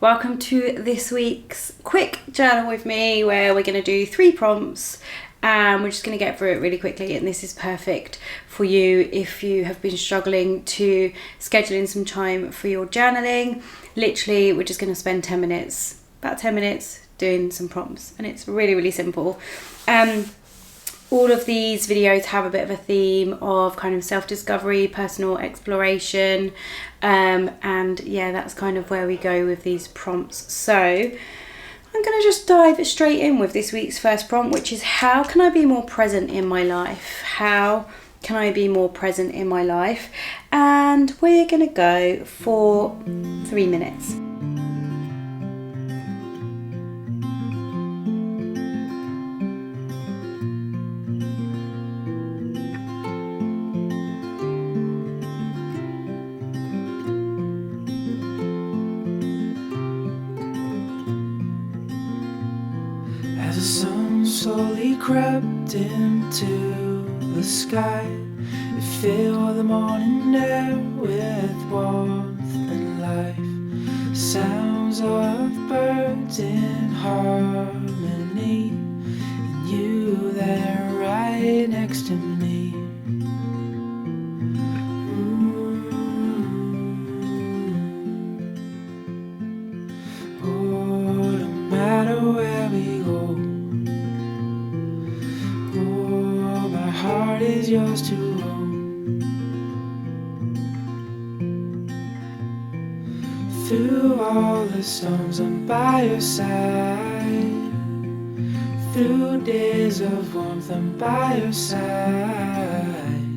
Welcome to this week's quick journal with me, where we're going to do 3 prompts and we're just going to get through it really quickly. And this is perfect for you if you have been struggling to schedule in some time for your journaling. Literally, we're just going to spend about 10 minutes doing some prompts, and it's really, really simple. All of these videos have a bit of a theme of kind of self-discovery, personal exploration, and yeah, that's kind of where we go with these prompts. So I'm going to just dive straight in with this week's first prompt, which is: how can I be more present in my life? How can I be more present in my life? And we're going to go for 3 minutes. As the sun slowly crept into the sky, it filled the morning air with warmth and life. Sounds of birds in harmony, and you there right next to me. Oh, no matter where we go, oh, my heart is yours to own. Through all the storms, I'm by your side. Through days of warmth, I'm by your side.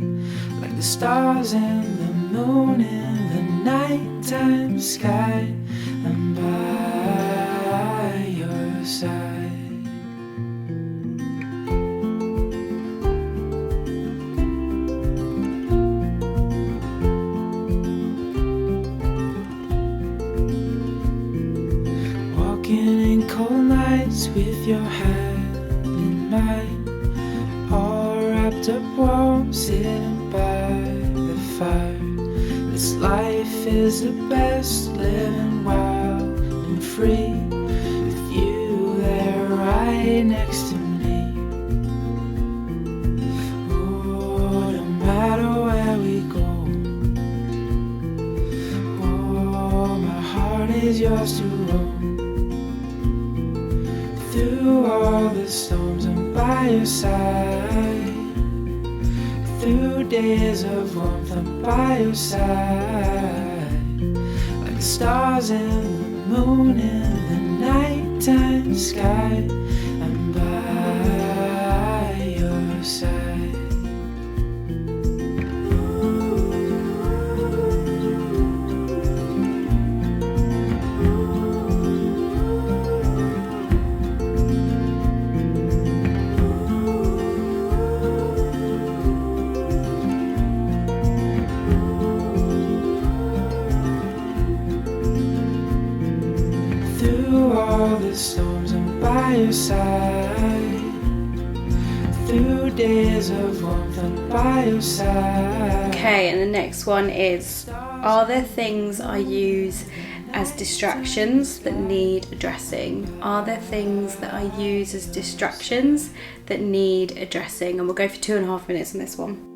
Like the stars and the moon in the nighttime sky, I'm by your side. Walking in cold nights with your hand in mine, all wrapped up warm, sitting by the fire. This life is the best, living wild and free, with you there right next to me. Oh, no matter where we go, oh, my heart is yours to own. Through all the storms, I'm by your side. Through days of warmth, I'm by your side. Like the stars and the moon in the nighttime sky, I'm by your side. Through all the storms, I'm by your side. Through days of warmth, I'm by your side. Okay, and the next one is: are there things I use as distractions that need addressing? Are there things that I use as distractions that need addressing? And we'll go for 2.5 minutes on this one.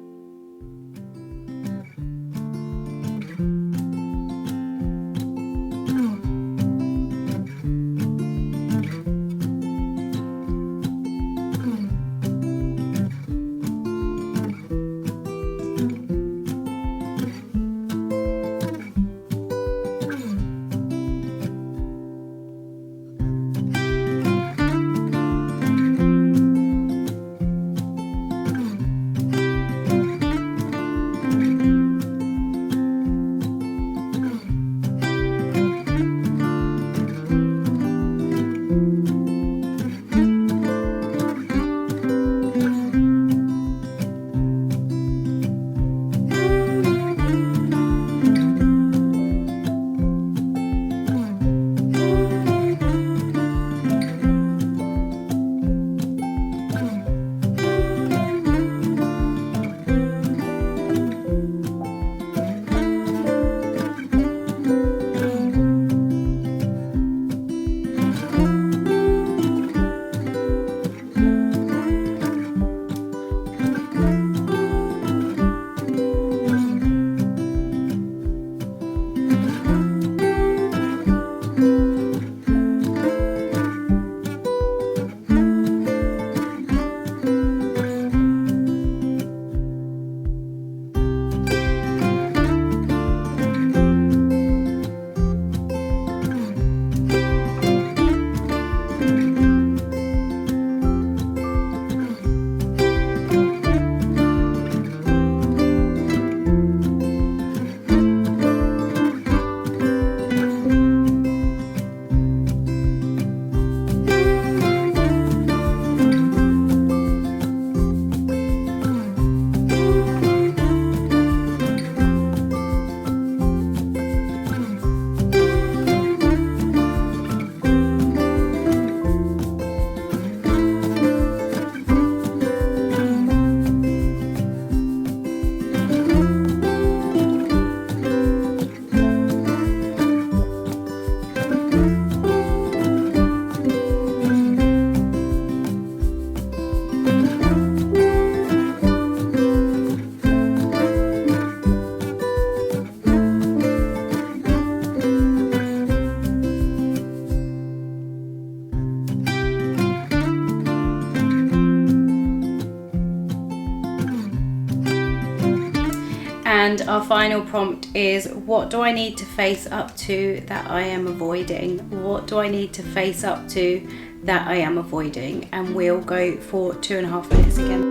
And our final prompt is, what do I need to face up to that I am avoiding? What do I need to face up to that I am avoiding? And we'll go for 2.5 minutes again.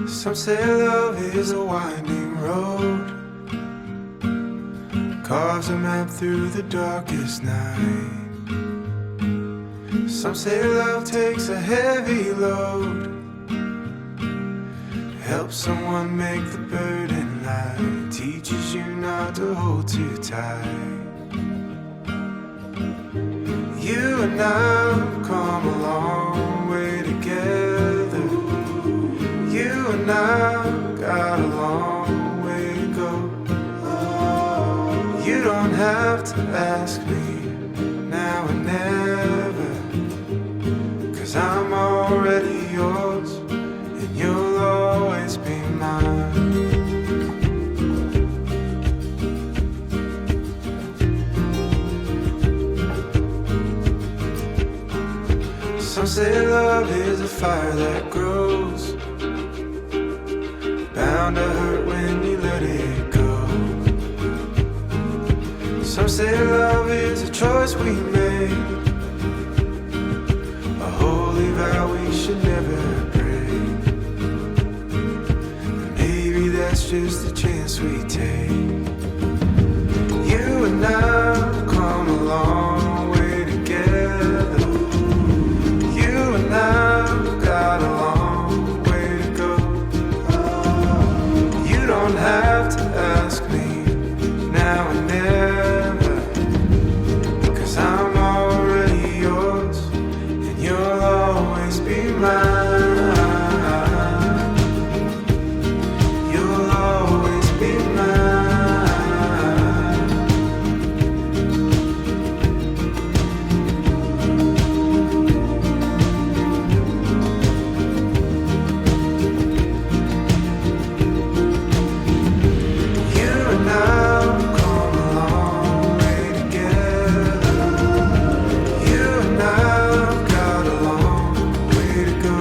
Some say love is a winding road, carves a map through the darkest night. Some say love takes a heavy load, helps someone make the burden light, teaches you not to hold too tight. You and I have come a long way together. You and I got a long way to go. You don't have to ask me now or never, 'cause I'm already yours and you'll always be mine. Some say love is a fire that grows, bound to hurt when you let it go. Some say love is a choice we make, a holy vow we should never break. And maybe that's just the chance we take. You and I have come a long way together. You and I have got a long way to go. You don't have to ask me now and never, 'cause I'm already yours and you'll always be mine. You'll always be mine. You and I have come a long way together. You and I have got a long way to go.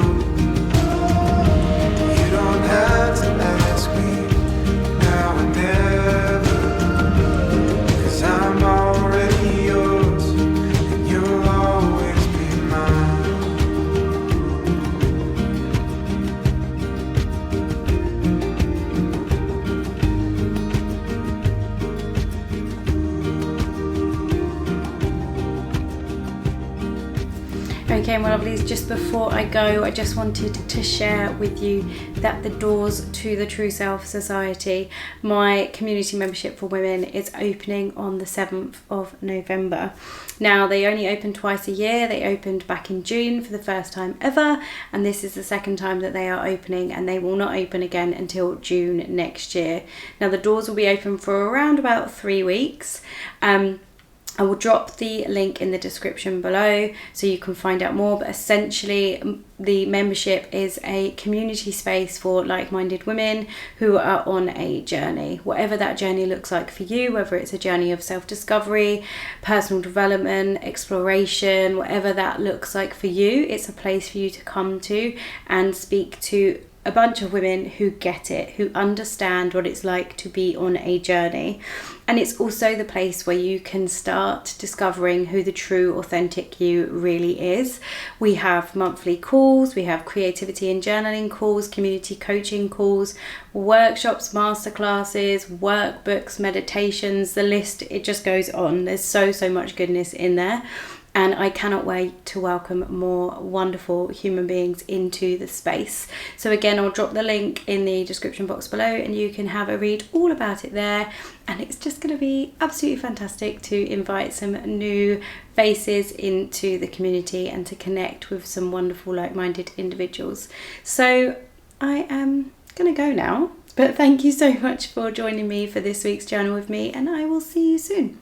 You don't have to ask me now and never, 'cause I'm already yours and you'll always be mine. Okay, my lovelies, just before I go, I just wanted to share with you that the doors to the True Self Society, my community membership for women, is opening on the 7th of November. Now, they only open twice a year. They opened back in June for the first time ever, and this is the second time that they are opening, and they will not open again until June next year. Now, the doors will be open for around about 3 weeks. I will drop the link in the description below so you can find out more, but essentially the membership is a community space for like-minded women who are on a journey, whatever that journey looks like for you, whether it's a journey of self-discovery, personal development, exploration, whatever that looks like for you. It's a place for you to come to and speak to a bunch of women who get it, who understand what it's like to be on a journey. And it's also the place where you can start discovering who the true, authentic you really is. We have monthly calls, we have creativity and journaling calls, community coaching calls, workshops, masterclasses, workbooks, meditations, the list, it just goes on. There's so much goodness in there. And I cannot wait to welcome more wonderful human beings into the space. So again, I'll drop the link in the description box below and you can have a read all about it there. And it's just going to be absolutely fantastic to invite some new faces into the community and to connect with some wonderful like-minded individuals. So I am going to go now, but thank you so much for joining me for this week's journal with me, and I will see you soon.